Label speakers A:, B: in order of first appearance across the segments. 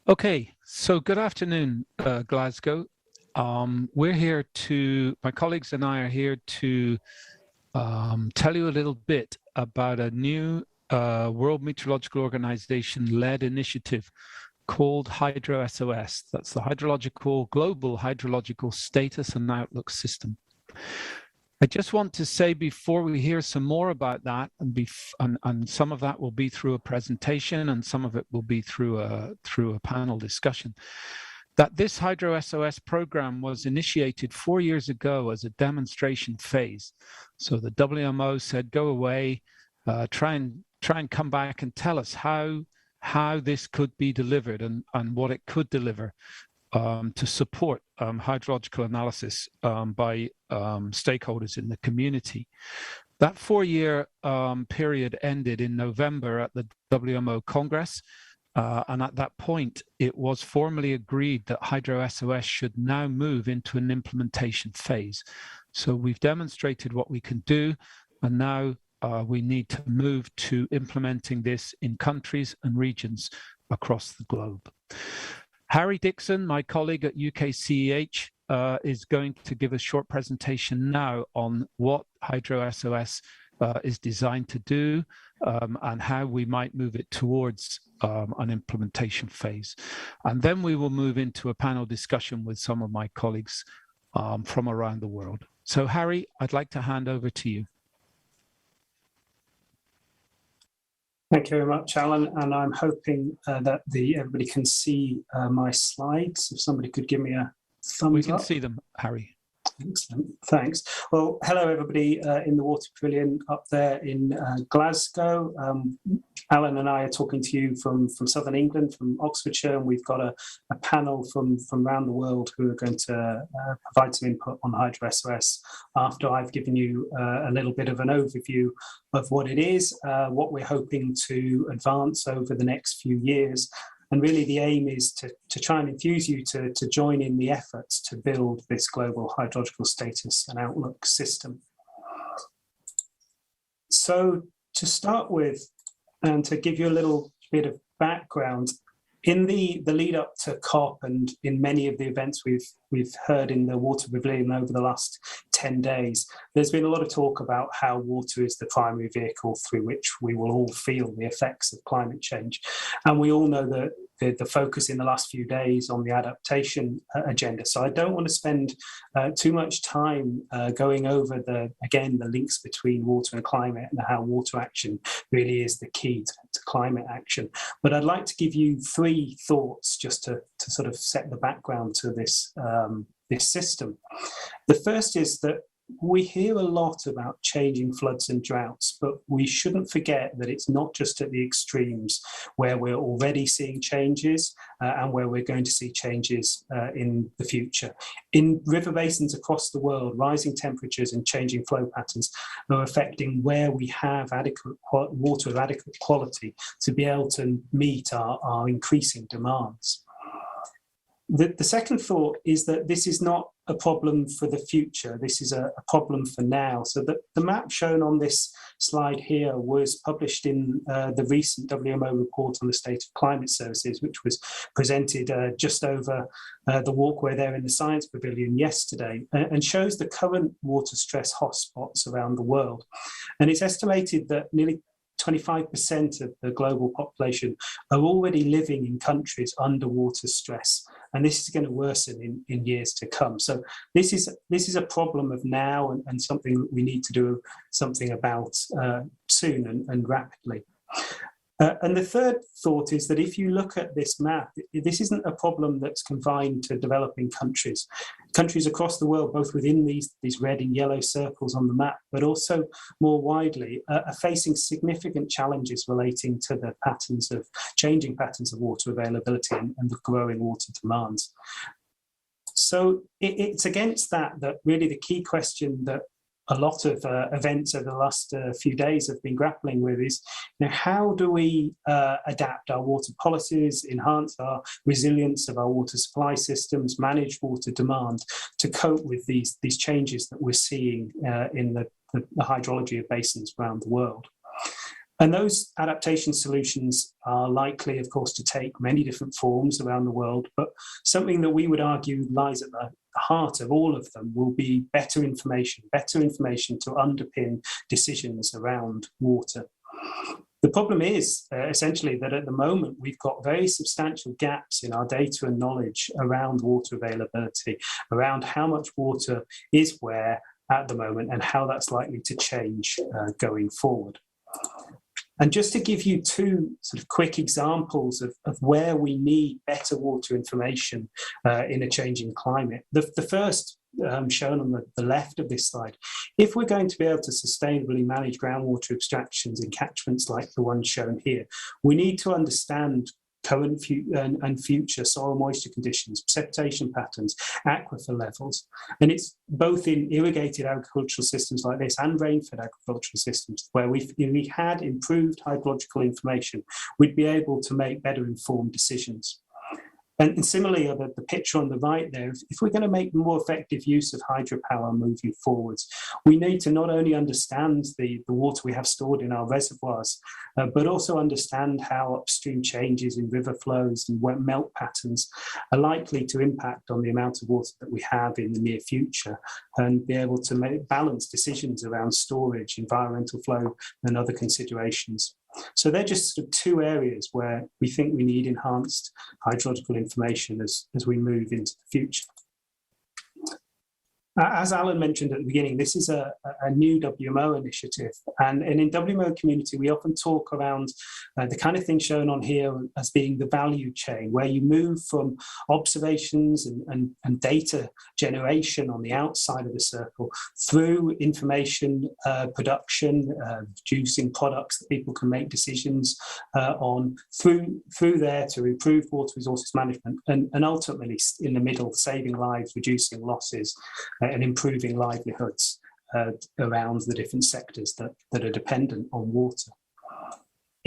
A: Okay, so good afternoon, Glasgow. My colleagues and I are here to tell you a little bit about a new World Meteorological Organization-led initiative called HydroSOS. That's the Global Hydrological Status and Outlook System. I just want to say before we hear some more about that, and some of that will be through a presentation and some of it will be through a panel discussion, that this HydroSOS program was initiated 4 years ago as a demonstration phase. So the WMO said, go away, try and come back and tell us how this could be delivered and what it could deliver. To support hydrological analysis by stakeholders in the community. That 4-year period ended in November at the WMO Congress, and at that point, it was formally agreed that HydroSOS should now move into an implementation phase. So we've demonstrated what we can do, and now we need to move to implementing this in countries and regions across the globe. Harry Dixon, my colleague at UKCEH, is going to give a short presentation now on what HydroSOS is designed to do and how we might move it towards an implementation phase. And then we will move into a panel discussion with some of my colleagues from around the world. So Harry, I'd like to hand over to you.
B: Thank you very much, Alan, and I'm hoping that everybody can see my slides. If somebody could give me a thumbs up.
A: We can see them, Harry.
B: Excellent, thanks. Well, hello everybody in the Water Pavilion up there in Glasgow. Alan and I are talking to you from southern England, from Oxfordshire, and we've got a panel from around the world who are going to provide some input on HydroSOS after I've given you a little bit of an overview of what it is, what we're hoping to advance over the next few years. And really the aim is to try and infuse you to join in the efforts to build this global hydrological status and outlook system. So to start with, and to give you a little bit of background, in the lead up to COP and in many of the events we've heard in the Water Pavilion over the last 10 days, there's been a lot of talk about how water is the primary vehicle through which we will all feel the effects of climate change. And we all know that the focus in the last few days on the adaptation agenda. So I don't want to spend too much time going over the links between water and climate and how water action really is the key to climate action. But I'd like to give you 3 thoughts just to sort of set the background to this, this system. The first is that we hear a lot about changing floods and droughts, but we shouldn't forget that it's not just at the extremes where we're already seeing changes and where we're going to see changes in the future. In river basins across the world, rising temperatures and changing flow patterns are affecting where we have adequate water of adequate quality to be able to meet our increasing demands. The second thought is that this is not a problem for the future, this is a problem for now. So the map shown on this slide here was published in the recent WMO report on the state of climate services, which was presented just over the walkway there in the Science Pavilion yesterday, and shows the current water stress hotspots around the world. And it's estimated that nearly 25% of the global population are already living in countries under water stress, and this is going to worsen in years to come. So this is a problem of now and something that we need to do something about soon and rapidly. And the third thought is that if you look at this map, this isn't a problem that's confined to developing countries. Countries across the world, both within these red and yellow circles on the map, but also more widely, are facing significant challenges relating to the changing patterns of water availability and the growing water demands. So it's against that really the key question that a lot of events over the last few days have been grappling with is, how do we adapt our water policies, enhance our resilience of our water supply systems, manage water demand to cope with these changes that we're seeing in the hydrology of basins around the world. And those adaptation solutions are likely, of course, to take many different forms around the world, but something that we would argue lies at the heart of all of them will be better information to underpin decisions around water. The problem is essentially that at the moment we've got very substantial gaps in our data and knowledge around water availability, around how much water is where at the moment and how that's likely to change going forward. And just to give you two sort of quick examples of where we need better water information in a changing climate. The first shown on the left of this slide, if we're going to be able to sustainably manage groundwater abstractions in catchments like the one shown here, we need to understand current and future soil moisture conditions, precipitation patterns, aquifer levels. And it's both in irrigated agricultural systems like this and rain-fed agricultural systems where if we had improved hydrological information, we'd be able to make better informed decisions. And similarly, the picture on the right there, if we're going to make more effective use of hydropower moving forwards, we need to not only understand the water we have stored in our reservoirs, but also understand how upstream changes in river flows and melt patterns are likely to impact on the amount of water that we have in the near future, and be able to make balanced decisions around storage, environmental flow, and other considerations. So they're just sort of two areas where we think we need enhanced hydrological information as we move into the future. As Alan mentioned at the beginning, this is a new WMO initiative. And in WMO community, we often talk around the kind of thing shown on here as being the value chain, where you move from observations and data generation on the outside of the circle through information production, producing products that people can make decisions on, through there to improve water resources management, and ultimately in the middle, saving lives, reducing losses, and improving livelihoods around the different sectors that are dependent on water.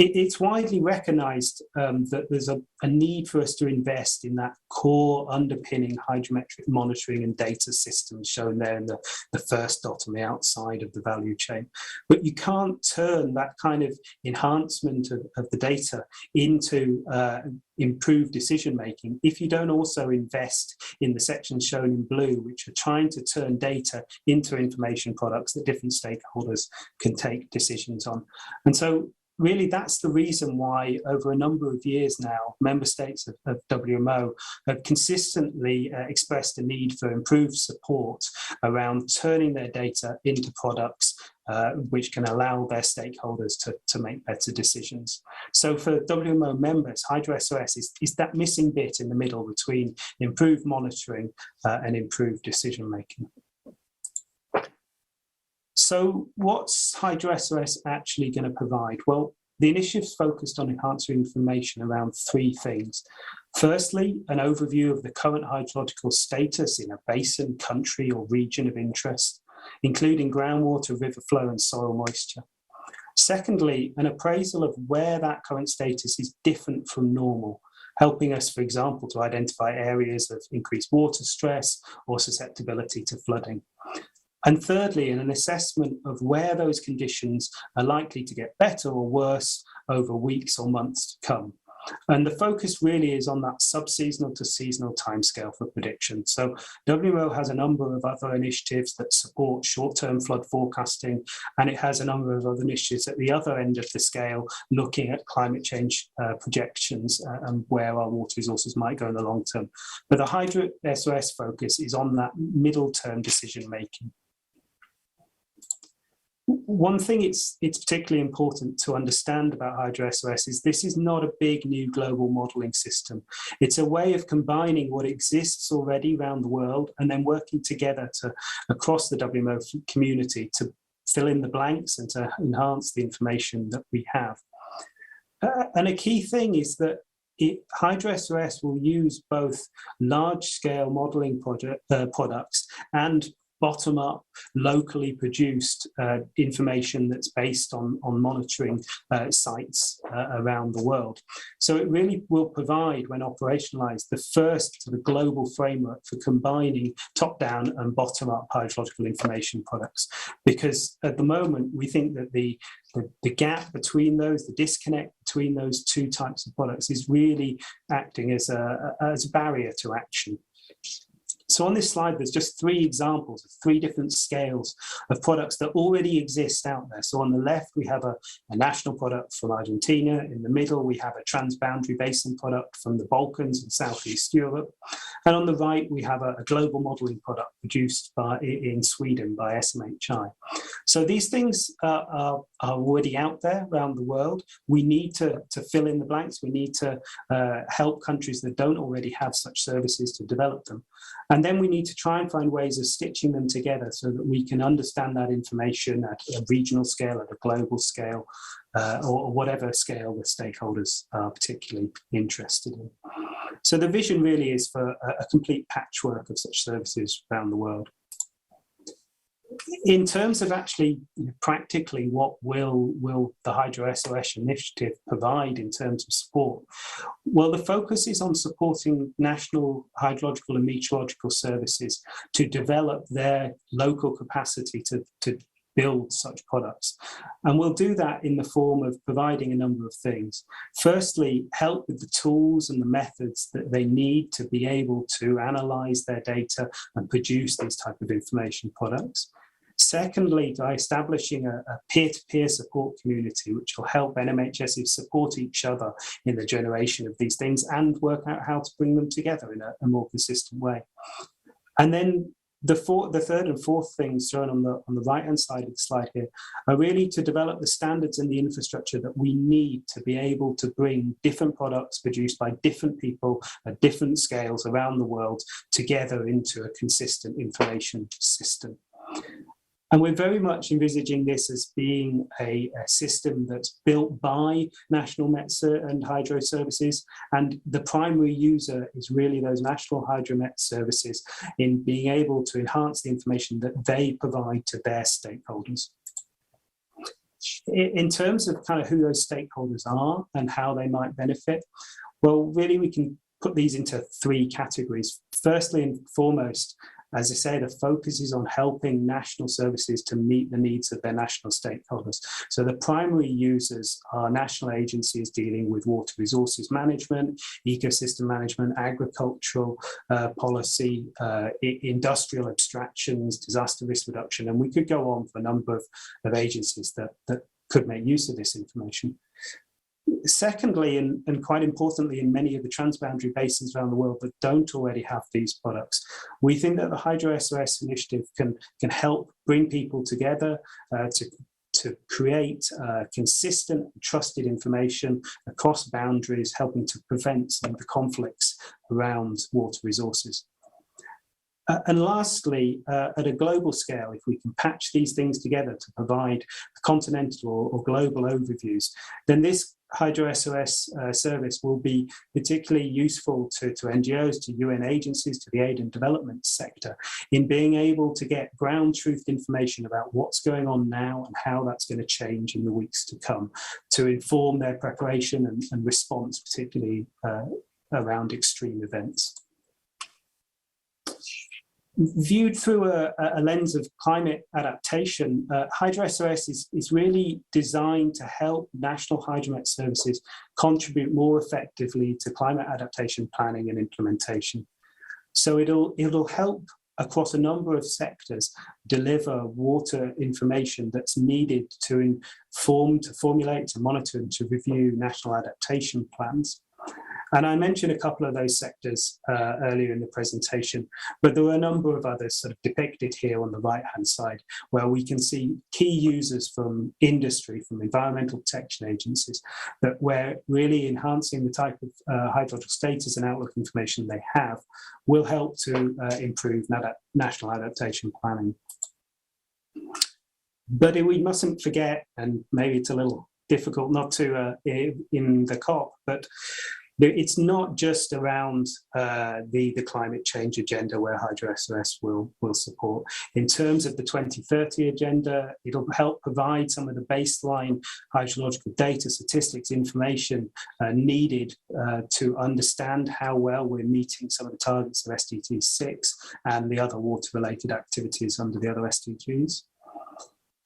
B: It's widely recognised that there's a need for us to invest in that core underpinning hydrometric monitoring and data systems shown there in the first dot on the outside of the value chain. But you can't turn that kind of enhancement of the data into improved decision making if you don't also invest in the sections shown in blue, which are trying to turn data into information products that different stakeholders can take decisions on. And so really, that's the reason why over a number of years now, member states of WMO have consistently expressed a need for improved support around turning their data into products which can allow their stakeholders to make better decisions. So for WMO members, HydroSOS is that missing bit in the middle between improved monitoring and improved decision making. So what's HydroSOS actually going to provide? Well, the initiative's focused on enhancing information around three things. Firstly, an overview of the current hydrological status in a basin, country, or region of interest, including groundwater, river flow, and soil moisture. Secondly, an appraisal of where that current status is different from normal, helping us, for example, to identify areas of increased water stress or susceptibility to flooding. And thirdly, an assessment of where those conditions are likely to get better or worse over weeks or months to come. And the focus really is on that sub-seasonal to seasonal timescale for prediction. So WMO has a number of other initiatives that support short-term flood forecasting, and it has a number of other initiatives at the other end of the scale, looking at climate change projections and where our water resources might go in the long term. But the HydroSOS focus is on that middle-term decision-making. One thing it's particularly important to understand about HydroSOS is this is not a big new global modelling system. It's a way of combining what exists already around the world and then working together across the WMO community to fill in the blanks and to enhance the information that we have. And a key thing is that HydroSOS will use both large-scale modelling products and bottom-up, locally produced information that's based on monitoring sites around the world. So it really will provide, when operationalized, the first sort of global framework for combining top-down and bottom-up hydrological information products. Because at the moment, we think that the gap between those, the disconnect between those two types of products is really acting as a barrier to action. So on this slide, there's just 3 examples of 3 different scales of products that already exist out there. So on the left, we have a national product from Argentina. In the middle, we have a transboundary basin product from the Balkans and Southeast Europe. And on the right, we have a global modeling product produced in Sweden by SMHI. So these things are already out there around the world. We need to fill in the blanks. We need to help countries that don't already have such services to develop them. And then we need to try and find ways of stitching them together so that we can understand that information at a regional scale, at a global scale, or whatever scale the stakeholders are particularly interested in. So the vision really is for a complete patchwork of such services around the world. In terms of actually practically what will the HydroSOS initiative provide in terms of support? Well, the focus is on supporting national hydrological and meteorological services to develop their local capacity to build such products. And we'll do that in the form of providing a number of things. Firstly, help with the tools and the methods that they need to be able to analyze their data and produce these type of information products. Secondly, by establishing a peer-to-peer support community, which will help NMHSs support each other in the generation of these things and work out how to bring them together in a more consistent way. And then the third and fourth things shown on the right-hand side of the slide here are really to develop the standards and the infrastructure that we need to be able to bring different products produced by different people at different scales around the world together into a consistent information system. And we're very much envisaging this as being a system that's built by national Met and hydro services. And the primary user is really those national hydromet services in being able to enhance the information that they provide to their stakeholders. In terms of kind of who those stakeholders are and how they might benefit, well, really we can put these into 3 categories. Firstly and foremost, as I say, the focus is on helping national services to meet the needs of their national stakeholders. So the primary users are national agencies dealing with water resources management, ecosystem management, agricultural policy, industrial abstractions, disaster risk reduction, and we could go on for a number of agencies that could make use of this information. Secondly, and quite importantly, in many of the transboundary basins around the world that don't already have these products, we think that the HydroSOS initiative can help bring people together to create consistent, trusted information across boundaries, helping to prevent some of the conflicts around water resources. And lastly, at a global scale, if we can patch these things together to provide continental or global overviews, then this HydroSOS service will be particularly useful to NGOs, to UN agencies, to the aid and development sector in being able to get ground truth information about what's going on now and how that's going to change in the weeks to come to inform their preparation and response, particularly around extreme events. Viewed through a lens of climate adaptation, HydroSOS is really designed to help national hydromet services contribute more effectively to climate adaptation planning and implementation. So it'll help across a number of sectors deliver water information that's needed to inform, to formulate, to monitor, and to review national adaptation plans. And I mentioned a couple of those sectors earlier in the presentation, but there were a number of others sort of depicted here on the right-hand side, where we can see key users from industry, from environmental protection agencies, that where really enhancing the type of hydrological status and outlook information they have will help to improve national adaptation planning. But we mustn't forget, and maybe it's a little difficult not to in the COP, but it's not just around the climate change agenda where HydroSOS will support. In terms of the 2030 agenda, it'll help provide some of the baseline hydrological data, statistics, information needed to understand how well we're meeting some of the targets of SDG 6 and the other water-related activities under the other SDGs.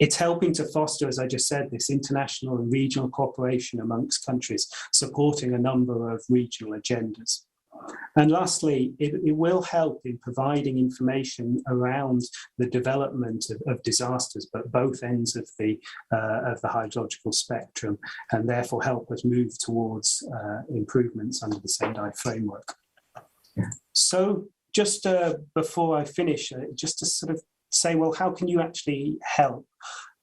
B: It's helping to foster, as I just said, this international and regional cooperation amongst countries, supporting a number of regional agendas. And lastly, it will help in providing information around the development of disasters, but both ends of the hydrological spectrum, and therefore help us move towards improvements under the Sendai framework. So just before I finish, just to sort of say, well, how can you actually help?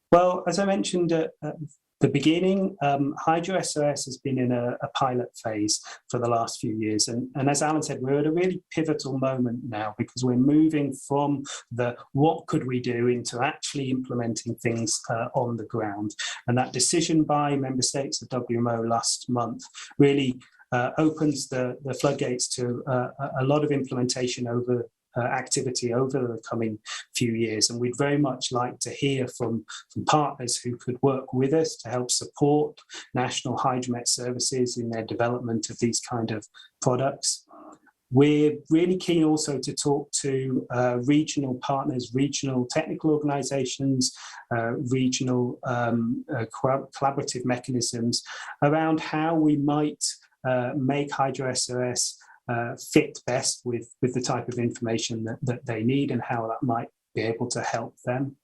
B: Well, as I mentioned at the beginning, HydroSOS has been in a pilot phase for the last few years. And as Alan said, we're at a really pivotal moment now because we're moving from the what could we do into actually implementing things on the ground. And that decision by member states of WMO last month really opens the floodgates to a lot of implementation over activity over the coming few years. And we'd very much like to hear from partners who could work with us to help support national hydromet services in their development of these kind of products. We're really keen also to talk to regional partners, regional technical organizations, regional collaborative mechanisms around how we might make HydroSOS fit best with the type of information that they need and how that might be able to help them.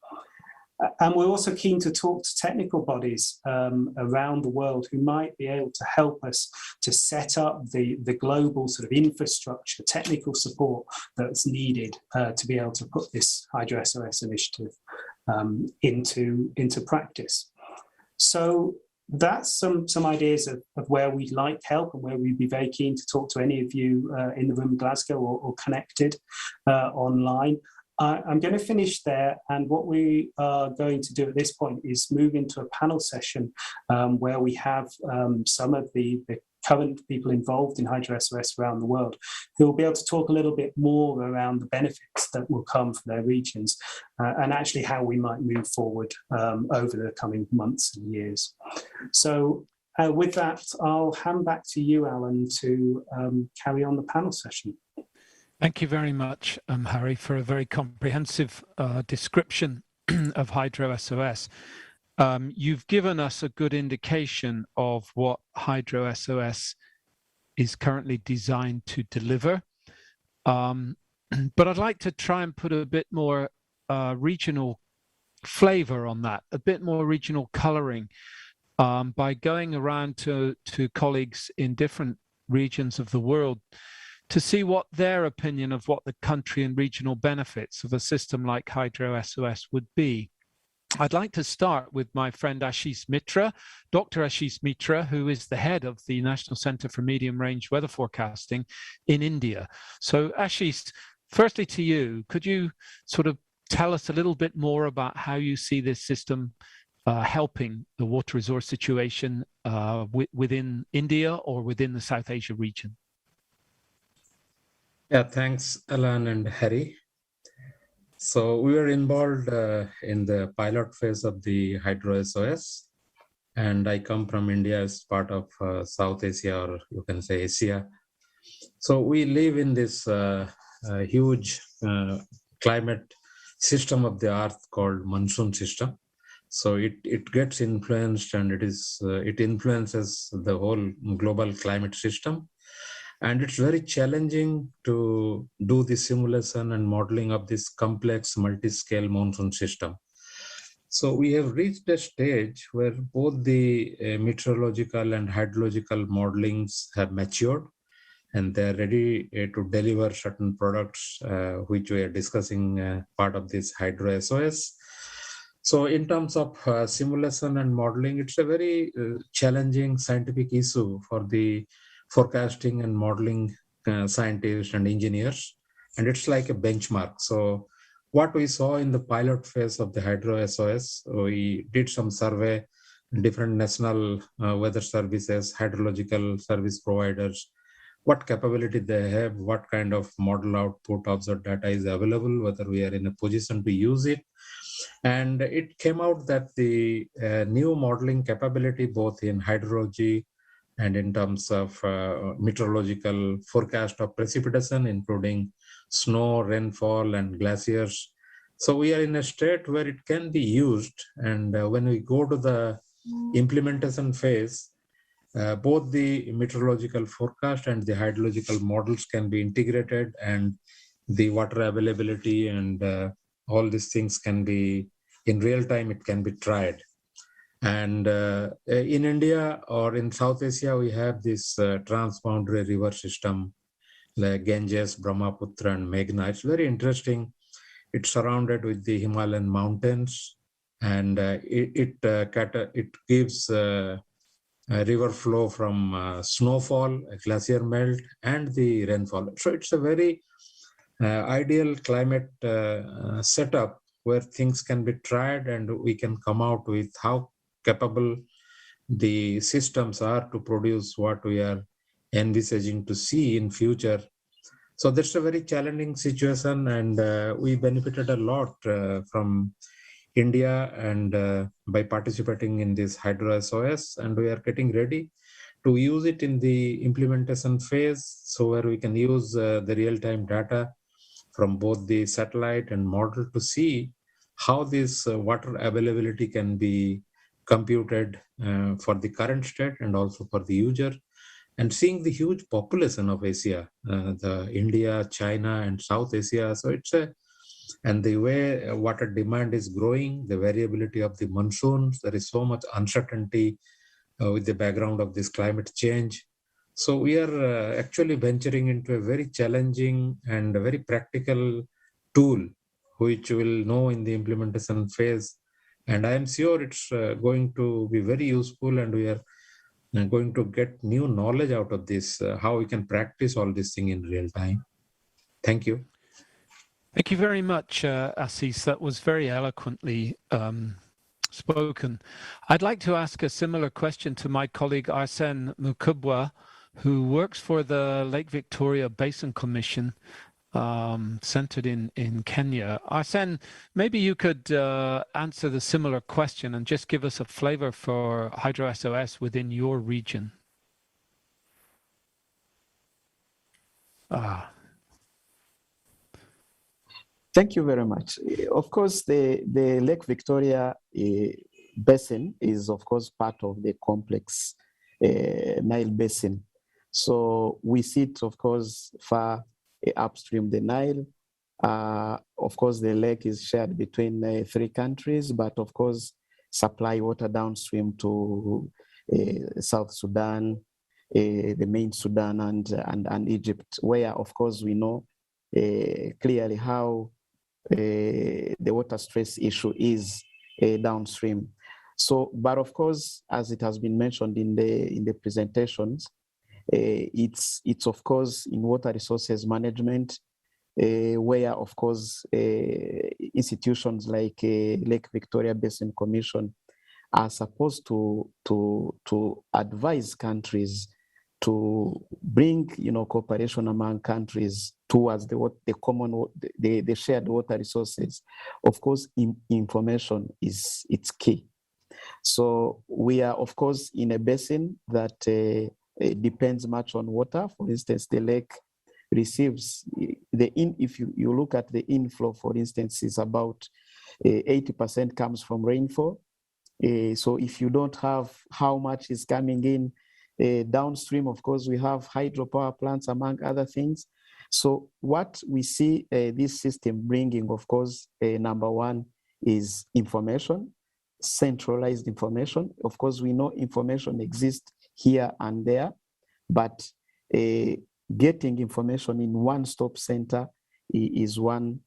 B: And we're also keen to talk to technical bodies around the world who might be able to help us to set up the global sort of infrastructure, technical support that's needed to be able to put this HydroSOS initiative into practice. So that's some ideas of where we'd like help and where we'd be very keen to talk to any of you in the room in Glasgow or connected online. I'm going to finish there, and what we are going to do at this point is move into a panel session where we have some of the current people involved in HydroSOS around the world who will be able to talk a little bit more around the benefits that will come from their regions and actually how we might move forward over the coming months and years. So with that, I'll hand back to you, Alan, to carry on the panel session.
A: Thank you very much, Harry, for a very comprehensive description of HydroSOS. You've given us a good indication of what HydroSOS is currently designed to deliver. But I'd like to try and put a bit more regional flavor on that, a bit more regional coloring by going around to colleagues in different regions of the world to see what their opinion of what the country and regional benefits of a system like HydroSOS would be. I'd like to start with my friend Ashish Mitra, Dr. Ashish Mitra, who is the head of the National Centre for Medium Range Weather Forecasting in India. So Ashish, firstly to you, could you sort of tell us a little bit more about how you see this system helping the water resource situation within India or within the South Asia region?
C: Yeah, thanks, Alan and Harry. So we were involved in the pilot phase of the HydroSOS, and I come from India as part of South Asia, or you can say Asia. So we live in this huge climate system of the earth called monsoon system. So it gets influenced, and it influences the whole global climate system. And it's very challenging to do the simulation and modeling of this complex multi-scale monsoon system. So we have reached a stage where both the meteorological and hydrological modelings have matured, and they're ready to deliver certain products, which we are discussing part of this HydroSOS. So in terms of simulation and modeling, it's a very challenging scientific issue for the forecasting and modeling scientists and engineers, and it's like a benchmark. So what we saw in the pilot phase of the HydroSOS, we did some survey, different national weather services, hydrological service providers, what capability they have, what kind of model output observed data is available, whether we are in a position to use it. And it came out that the new modeling capability, both in hydrology and in terms of meteorological forecast of precipitation, including snow, rainfall, and glaciers. So we are in a state where it can be used. And when we go to the implementation phase, both the meteorological forecast and the hydrological models can be integrated, and the water availability and all these things can be in real time, it can be tried. And in India or in South Asia, we have this transboundary river system, like Ganges, Brahmaputra, and Meghna. It's very interesting. It's surrounded with the Himalayan mountains, and it gives river flow from snowfall, glacier melt, and the rainfall. So it's a very ideal climate setup where things can be tried, and we can come out with how capable the systems are to produce what we are envisaging to see in future. So that's a very challenging situation, and we benefited a lot from India and by participating in this HydroSOS, and we are getting ready to use it in the implementation phase, so where we can use the real-time data from both the satellite and model to see how this water availability can be computed for the current state and also for the user. And seeing the huge population of Asia, the India, China, and South Asia. So it's and the way water demand is growing, the variability of the monsoons, there is so much uncertainty with the background of this climate change. So we are actually venturing into a very challenging and a very practical tool, which we'll know in the implementation phase. And I am sure it's going to be very useful, and we are going to get new knowledge out of this, how we can practice all this thing in real time. Thank you.
A: Thank you very much, Assis. That was very eloquently spoken. I'd like to ask a similar question to my colleague Arsene Mukubwa, who works for the Lake Victoria Basin Commission, centered in Kenya. Arsene, maybe you could answer the similar question and just give us a flavor for HydroSOS within your region.
D: Thank you very much. Of course, the Lake Victoria Basin is, of course, part of the complex Nile Basin. So we sit, of course, far upstream the Nile. Of course, the lake is shared between 3 countries, but of course, supply water downstream to South Sudan, the main Sudan, and Egypt, where, of course, we know clearly how the water stress issue is downstream. So, but of course, as it has been mentioned in the presentations, it's of course in water resources management, where of course institutions like Lake Victoria Basin Commission are supposed to advise countries to bring cooperation among countries towards the shared water resources. Of course, information it's key. So we are of course in a basin that depends much on water. For instance, the lake receives if you look at the inflow, for instance, is about 80% comes from rainfall. So if you don't have how much is coming in downstream, of course, we have hydropower plants, among other things. So what we see this system bringing, of course, number one is information, centralized information. Of course, we know information exists here and there, but getting information in one-stop center is one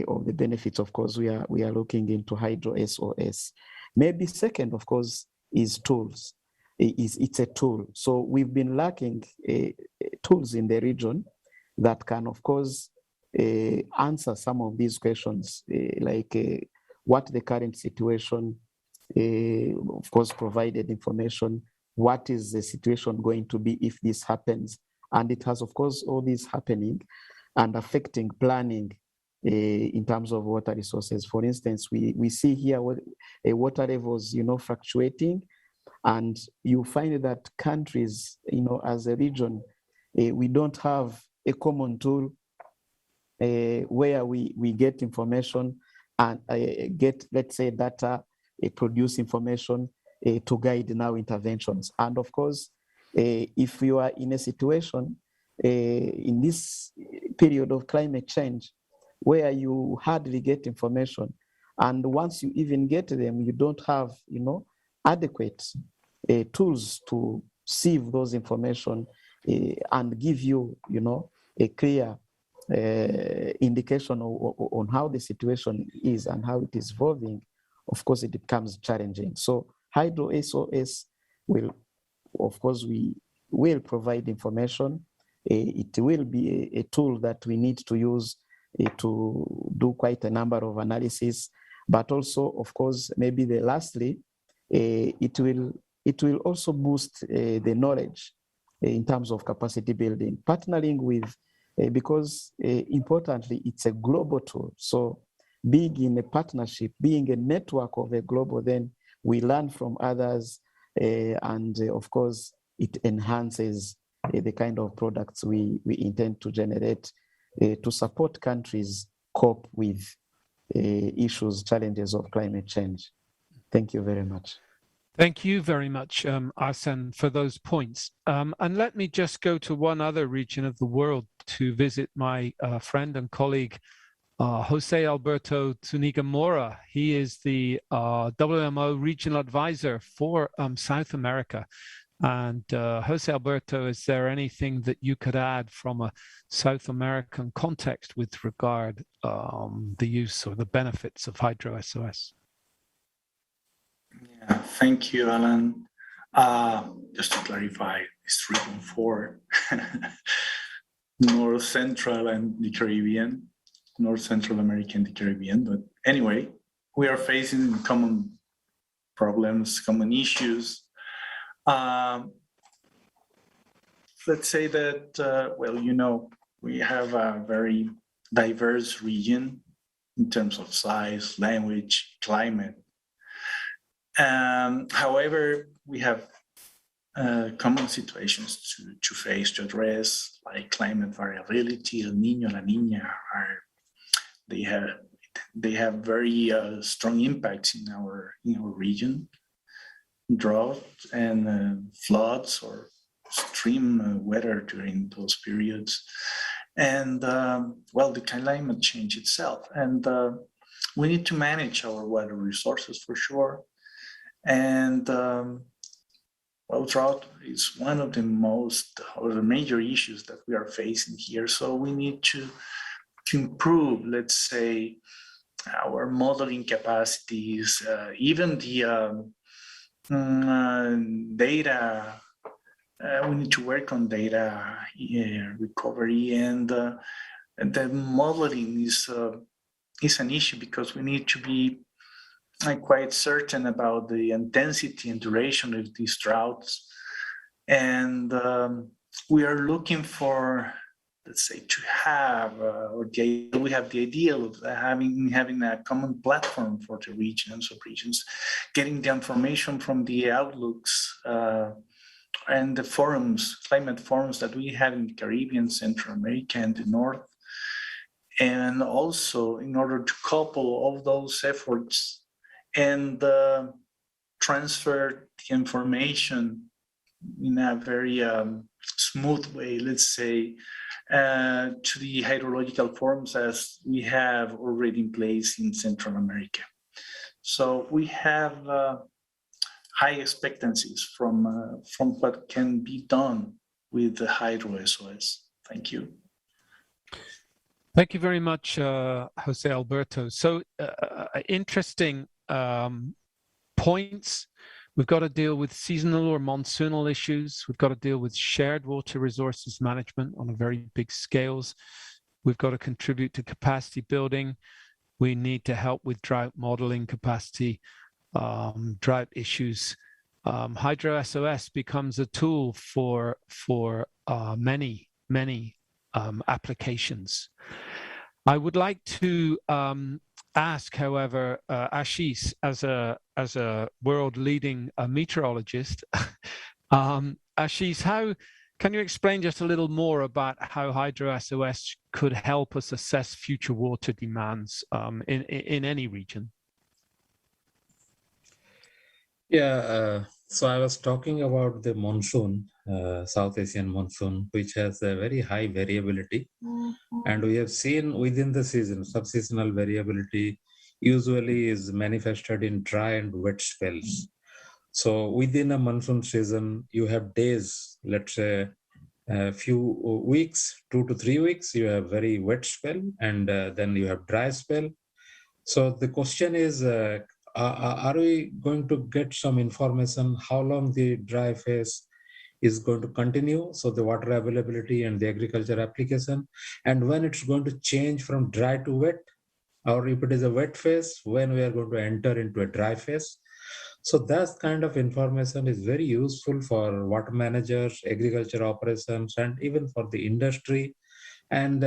D: of the benefits. Of course, we are looking into HydroSOS. Maybe second, of course, is tools. It's a tool. So we've been lacking tools in the region that can, of course, answer some of these questions, like what the current situation, of course, provided information, what is the situation going to be if this happens, And it has, of course, all this happening and affecting planning in terms of water resources. For instance, we see here water levels, fluctuating, and you find that countries, as a region, we don't have a common tool where we get information and get, let's say, data, produce information to guide now interventions. And of course, if you are in a situation in this period of climate change where you hardly get information, and once you even get them, you don't have, adequate tools to sieve those information and give you, a clear indication on how the situation is and how it is evolving, of course, it becomes challenging. So HydroSOS will, of course, we will provide information. It will be a tool that we need to use to do quite a number of analysis, but also, of course, maybe lastly, it will also boost the knowledge in terms of capacity building, partnering with, because importantly, it's a global tool. So being in a partnership, being a network of a global, then we learn from others, and of course, it enhances the kind of products we intend to generate to support countries cope with issues, challenges of climate change. Thank you very much.
A: Thank you very much, Arsene, for those points. And let me just go to one other region of the world to visit my friend and colleague, Jose Alberto Zuniga Mora. He is the WMO Regional Advisor for South America. And Jose Alberto, is there anything that you could add from a South American context with regard the use or the benefits of HydroSOS?
E: Yeah, thank you, Alan. Just to clarify, it's region 4, North Central and the Caribbean, North Central America and the Caribbean. But anyway, we are facing common problems, common issues. Let's say that, well, we have a very diverse region in terms of size, language, climate. However, we have common situations to face, to address, like climate variability. El Niño, La Niña they have very strong impacts in our region. Drought and floods or extreme weather during those periods, and well, the climate change itself. And we need to manage our water resources for sure. And well, drought is one of the major issues that we are facing here. So we need to improve, let's say, our modeling capacities, even the data. We need to work on data recovery, and the modeling is an issue because we need to be quite certain about the intensity and duration of these droughts. And we are looking for, let's say, to have, we have the ideal of having a common platform for the region and sub-regions, getting the information from the outlooks and the forums, climate forums that we have in the Caribbean, Central America, and the North. And also, in order to couple all those efforts and transfer the information in a very smooth way, let's say, to the hydrological forums as we have already in place in Central America. So we have high expectancies from what can be done with the HydroSOS. Thank you.
A: Thank you very much, Jose Alberto. So interesting points. We've got to deal with seasonal or monsoonal issues. We've got to deal with shared water resources management on a very big scales. We've got to contribute to capacity building. We need to help with drought modeling capacity, drought issues, HydroSOS becomes a tool for many applications. I would like to ask, however, Ashish, as a world-leading meteorologist, Ashish, how can you explain just a little more about how HydroSOS could help us assess future water demands in any region?
C: Yeah, so I was talking about the monsoon, South Asian monsoon, which has a very high variability. And we have seen within the season, subseasonal variability usually is manifested in dry and wet spells. So within a monsoon season, you have days, let's say a few weeks, 2 to 3 weeks, you have very wet spell, and then you have dry spell. So the question is, are we going to get some information how long the dry phase is going to continue, so the water availability and the agriculture application, and when it's going to change from dry to wet, or if it is a wet phase, when we are going to enter into a dry phase. So that kind of information is very useful for water managers, agriculture operations, and even for the industry and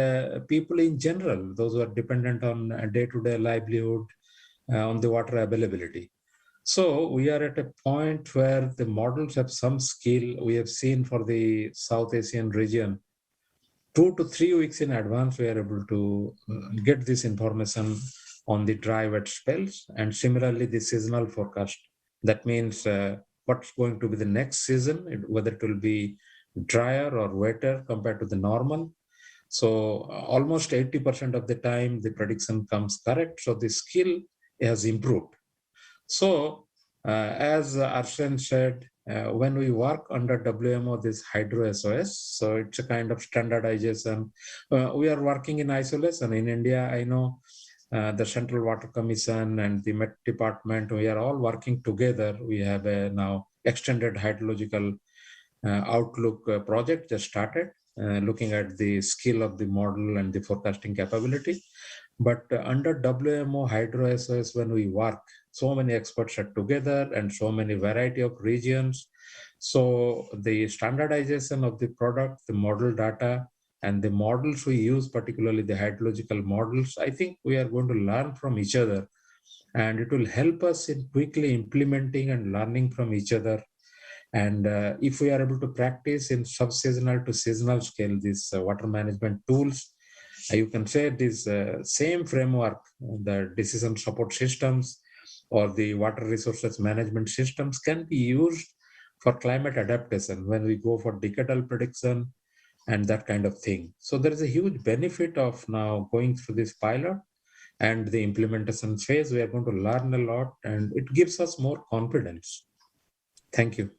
C: people in general, those who are dependent on day-to-day livelihood, on the water availability. So we are at a point where the models have some skill. We have seen for the South Asian region, 2 to 3 weeks in advance, we are able to get this information on the dry wet spells, and similarly the seasonal forecast. That means what's going to be the next season, whether it will be drier or wetter compared to the normal. So almost 80% of the time the prediction comes correct. So the skill has improved. So as Arsene said, when we work under WMO, this HydroSOS, so it's a kind of standardization. We are working in isolation. In India, I know the Central Water Commission and the Met Department, we are all working together. We have a now extended hydrological outlook project just started, looking at the skill of the model and the forecasting capability. But under WMO HydroSOS, when we work, so many experts are together and so many variety of regions. So the standardization of the product, the model data, and the models we use, particularly the hydrological models, I think we are going to learn from each other, and it will help us in quickly implementing and learning from each other. And if we are able to practice in sub-seasonal to seasonal scale, these water management tools, you can say this same framework, the decision support systems or the water resources management systems can be used for climate adaptation when we go for decadal prediction and that kind of thing. So there is a huge benefit of now going through this pilot and the implementation phase. We are going to learn a lot and it gives us more confidence. Thank you.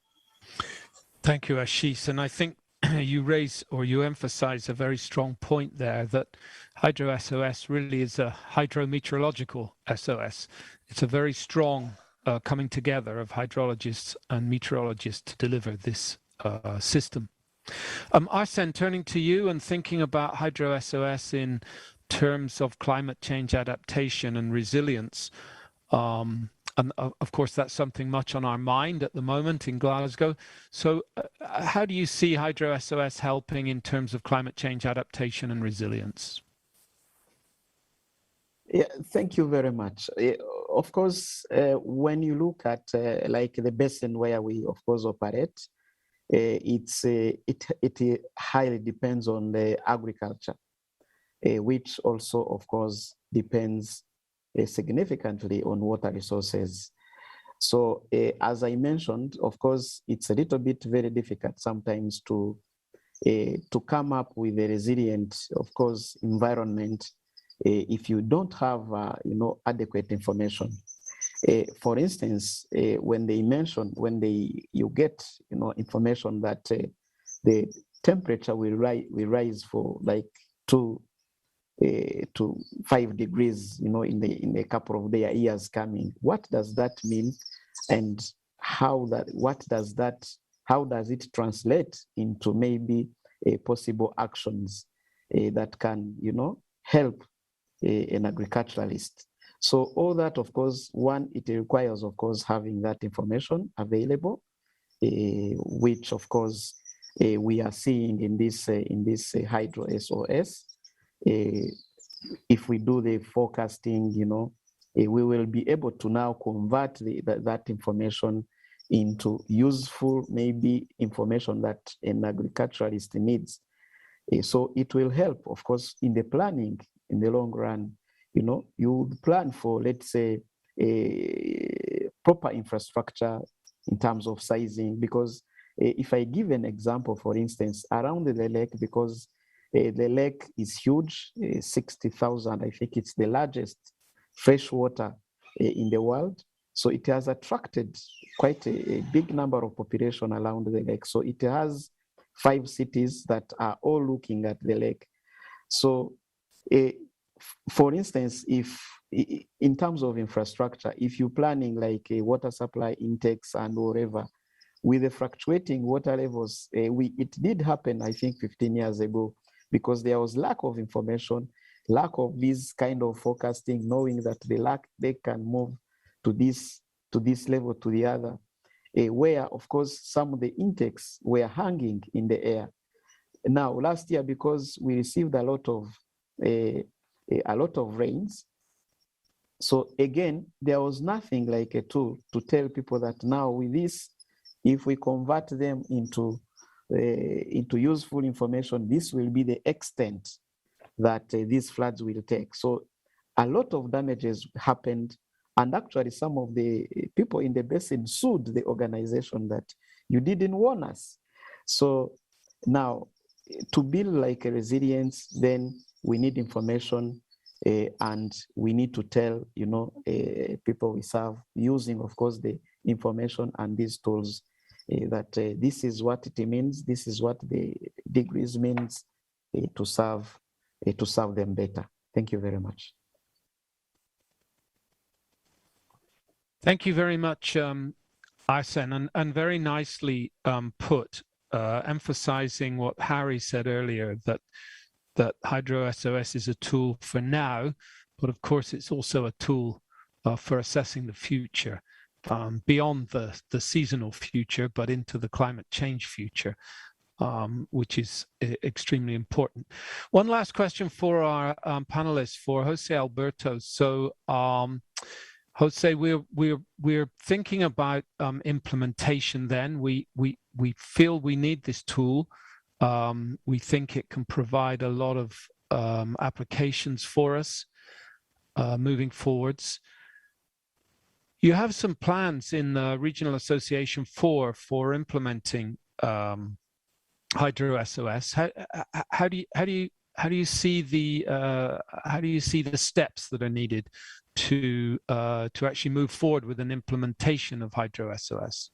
A: Thank you, Ashish. And I think you raise or you emphasize a very strong point there that HydroSOS really is a hydrometeorological SOS. It's a very strong coming together of hydrologists and meteorologists to deliver this system. Arsene, turning to you and thinking about HydroSOS in terms of climate change adaptation and resilience, and of course, that's something much on our mind at the moment in Glasgow. So how do you see HydroSOS helping in terms of climate change adaptation and resilience?
D: Yeah, thank you very much. Of course, when you look at like the basin where we, of course, operate, it highly depends on the agriculture, which also, of course, depends significantly on water resources. So as I mentioned, of course, it's a little bit very difficult sometimes to come up with a resilient, of course, environment if you don't have adequate information. For instance, when you get information that the temperature will rise for like 2 to 5 degrees, in a couple of years coming. What does that mean, and how does it translate into maybe possible actions that can, help an agriculturalist? So all that, of course, one, it requires, of course, having that information available. which of course we are seeing in this HydroSOS. If we do the forecasting, we will be able to now convert that information into useful, maybe information that an agriculturalist needs. So it will help, of course, in the planning in the long run. You would plan for, let's say, a proper infrastructure in terms of sizing, because if I give an example, for instance, around the lake, because the lake is huge, 60,000, I think it's the largest freshwater in the world. So it has attracted quite a big number of population around the lake. So it has 5 cities that are all looking at the lake. So for instance, if in terms of infrastructure, if you're planning like a water supply intakes and whatever, with the fluctuating water levels, it did happen, I think, 15 years ago, because there was lack of information, lack of this kind of forecasting, knowing that they can move to this level, to the other, where, of course, some of the intakes were hanging in the air. Now, last year, because we received a lot of rains, so again, there was nothing like a tool to tell people that now with this, if we convert them into useful information, this will be the extent that these floods will take. So a lot of damages happened, and actually some of the people in the basin sued the organization that you didn't warn us. So now, to build like a resilience, then we need information, and we need to tell people we serve, using, of course, the information and these tools, that this is what it means, this is what the degrees means, to serve them better. Thank you very much.
A: Thank you very much, Arsene, and very nicely put, emphasizing what Harry said earlier, that HydroSOS is a tool for now, but of course it's also a tool for assessing the future, beyond the seasonal future, but into the climate change future, which is extremely important. One last question for our panelists, for Jose Alberto. So, Jose, we're thinking about implementation. Then we feel we need this tool. We think it can provide a lot of applications for us moving forwards. You have some plans in the Regional Association for implementing HydroSOS. How do you see the steps that are needed to actually move forward with an implementation of HydroSOS?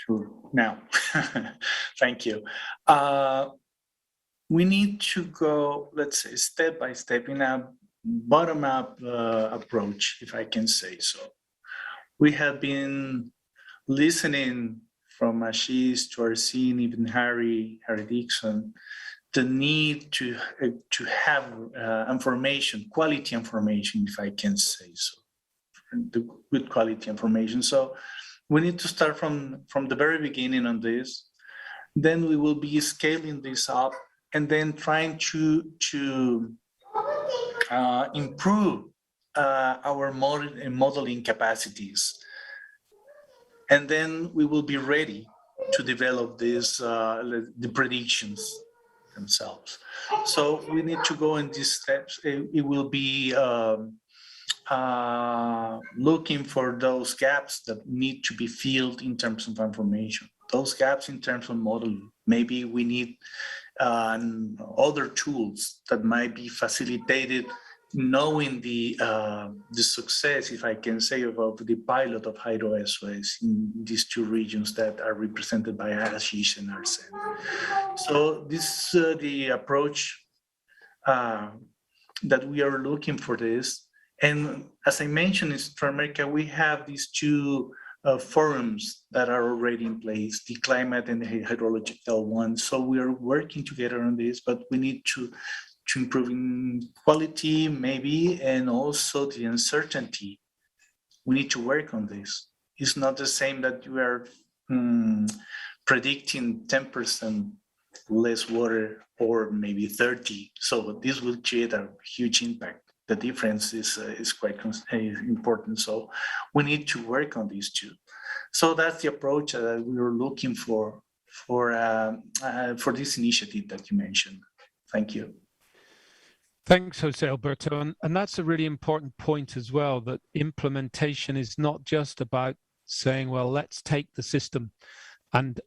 E: Sure. Now, thank you. We need to go, let's say, step by step in a bottom-up approach, if I can say so. We have been listening from Ashish to Arsene, even Harry Dixon, the need to have information, quality information, if I can say so, the good quality information. So we need to start from the very beginning on this. Then we will be scaling this up, and then trying to improve our modeling capacities. And then we will be ready to develop this, the predictions themselves. So we need to go in these steps. It will be looking for those gaps that need to be filled in terms of information, those gaps in terms of modeling. Maybe we need other tools that might be facilitated, knowing the success, if I can say, of the pilot of HydroSOS in these 2 regions that are represented by Ashish and Arsene. So this is the approach that we are looking for this. And as I mentioned, in Central America, we have these 2 forums that are already in place, the climate and the hydrological one. So we are working together on this, but we need to to improving quality, maybe, and also the uncertainty. We need to work on this. It's not the same that you are predicting 10% less water or maybe 30. So this will create a huge impact. The difference is quite important. So we need to work on these two. So that's the approach that we were looking for this initiative that you mentioned. Thank you.
A: Thanks, Jose Alberto. And that's a really important point as well, that implementation is not just about saying, well, let's take the system and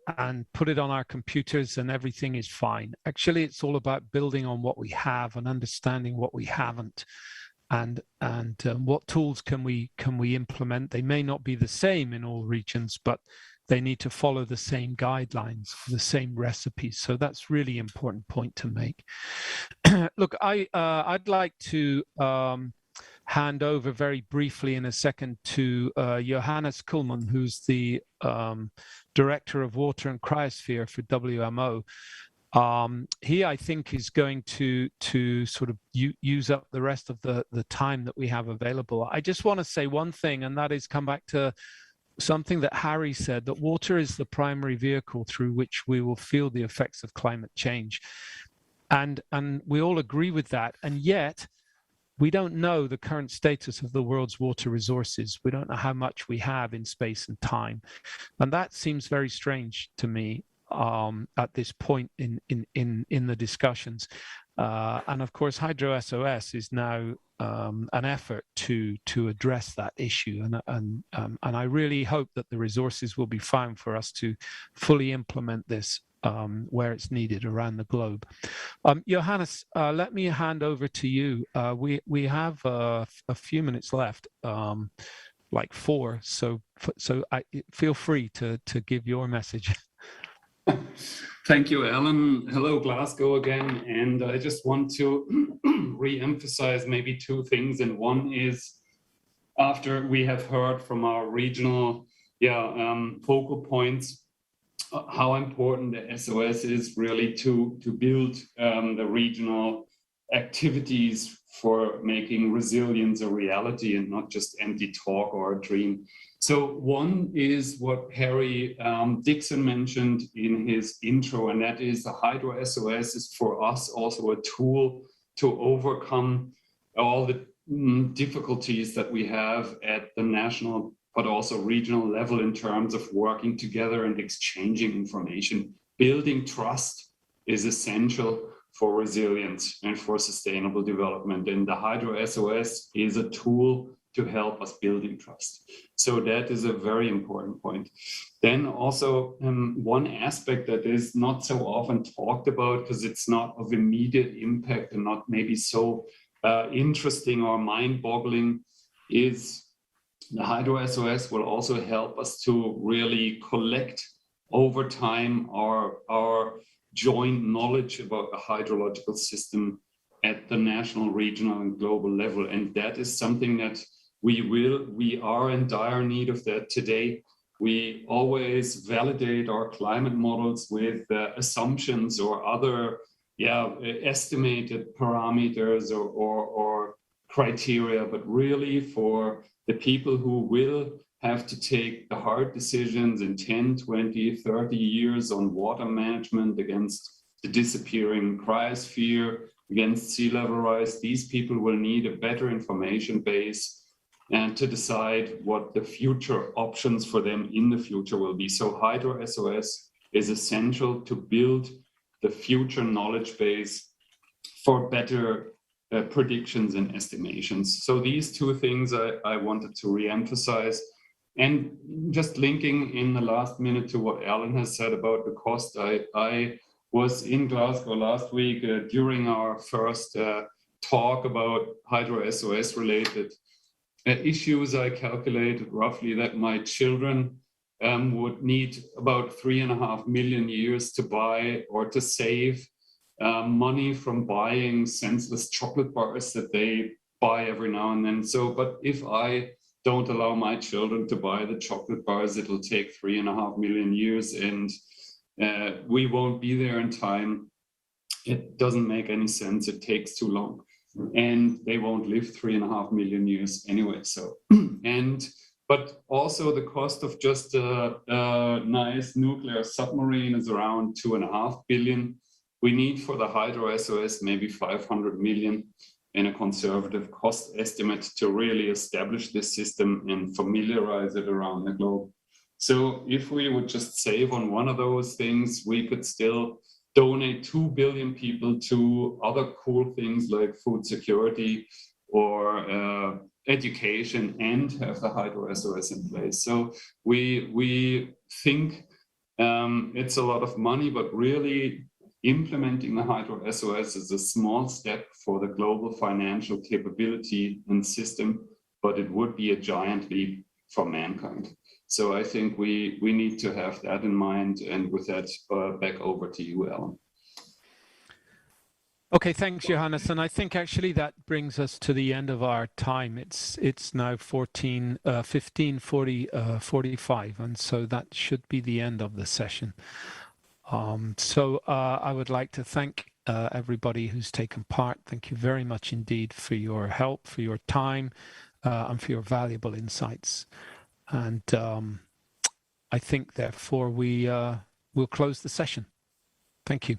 A: put it on our computers and everything is fine. Actually, it's all about building on what we have and understanding what we haven't, and what tools can we implement. They may not be the same in all regions, but they need to follow the same guidelines, the same recipes. So that's really important point to make. Look, I'd like to hand over very briefly in a second to Johannes Kuhlmann, who's the Director of Water and Cryosphere for WMO. He, I think, is going to sort of use up the rest of the time that we have available. I just want to say one thing, and that is come back to something that Harry said, that water is the primary vehicle through which we will feel the effects of climate change. And we all agree with that. And yet, we don't know the current status of the world's water resources. We don't know how much we have in space and time. And that seems very strange to me at this point in the discussions. And of course, HydroSOS is now an effort to address that issue. And I really hope that the resources will be found for us to fully implement this where it's needed around the globe. Johannes, let me hand over to you. We have a few minutes left, like 4. So feel free to give your message.
F: Thank you, Alan. Hello, Glasgow again. And I just want to re-emphasize maybe 2 things. And one is, after we have heard from our regional focal points, how important the SOS is really to build the regional activities for making resilience a reality and not just empty talk or a dream. So one is what Harry Dixon mentioned in his intro, and that is the HydroSOS is for us also a tool to overcome all the difficulties that we have at the national but also regional level in terms of working together and exchanging information. Building trust is essential for resilience and for sustainable development. And the HydroSOS is a tool to help us building trust. So that is a very important point. Then also one aspect that is not so often talked about because it's not of immediate impact and not maybe so interesting or mind-boggling is the HydroSOS will also help us to really collect over time our joint knowledge about the hydrological system at the national, regional, and global level. And that is something that we are in dire need of that today. We always validate our climate models with assumptions or other estimated parameters or criteria, but really for the people who will have to take the hard decisions in 10, 20, 30 years on water management against the disappearing cryosphere, against sea level rise, these people will need a better information base and to decide what the future options for them in the future will be. So HydroSOS is essential to build the future knowledge base for better predictions and estimations. So these 2 things I wanted to re-emphasize. And just linking in the last minute to what Alan has said about the cost, I was in Glasgow last week during our first talk about HydroSOS related issues. I calculated roughly that my children would need about 3.5 million years to buy or to save money from buying senseless chocolate bars that they buy every now and then. So, but if I don't allow my children to buy the chocolate bars, it'll take 3.5 million years and we won't be there in time. it doesn't make any sense. It takes too long, and they won't live 3.5 million years anyway. So, but also the cost of just a nice nuclear submarine is around 2.5 billion. We need for the HydroSOS maybe 500 million in a conservative cost estimate to really establish this system and familiarize it around the globe. So if we would just save on one of those things, we could still donate 2 billion people to other cool things like food security or education and have the HydroSOS in place. So we think it's a lot of money, but really implementing the HydroSOS is a small step for the global financial capability and system, but it would be a giant leap for mankind. So I think we need to have that in mind. And with that, back over to you, Alan.
A: Okay, thanks, Johannes. And I think actually that brings us to the end of our time. It's now 15:45, and so that should be the end of the session. So I would like to thank everybody who's taken part. Thank you very much indeed for your help, for your time, and for your valuable insights. And I think, therefore, we will close the session. Thank you.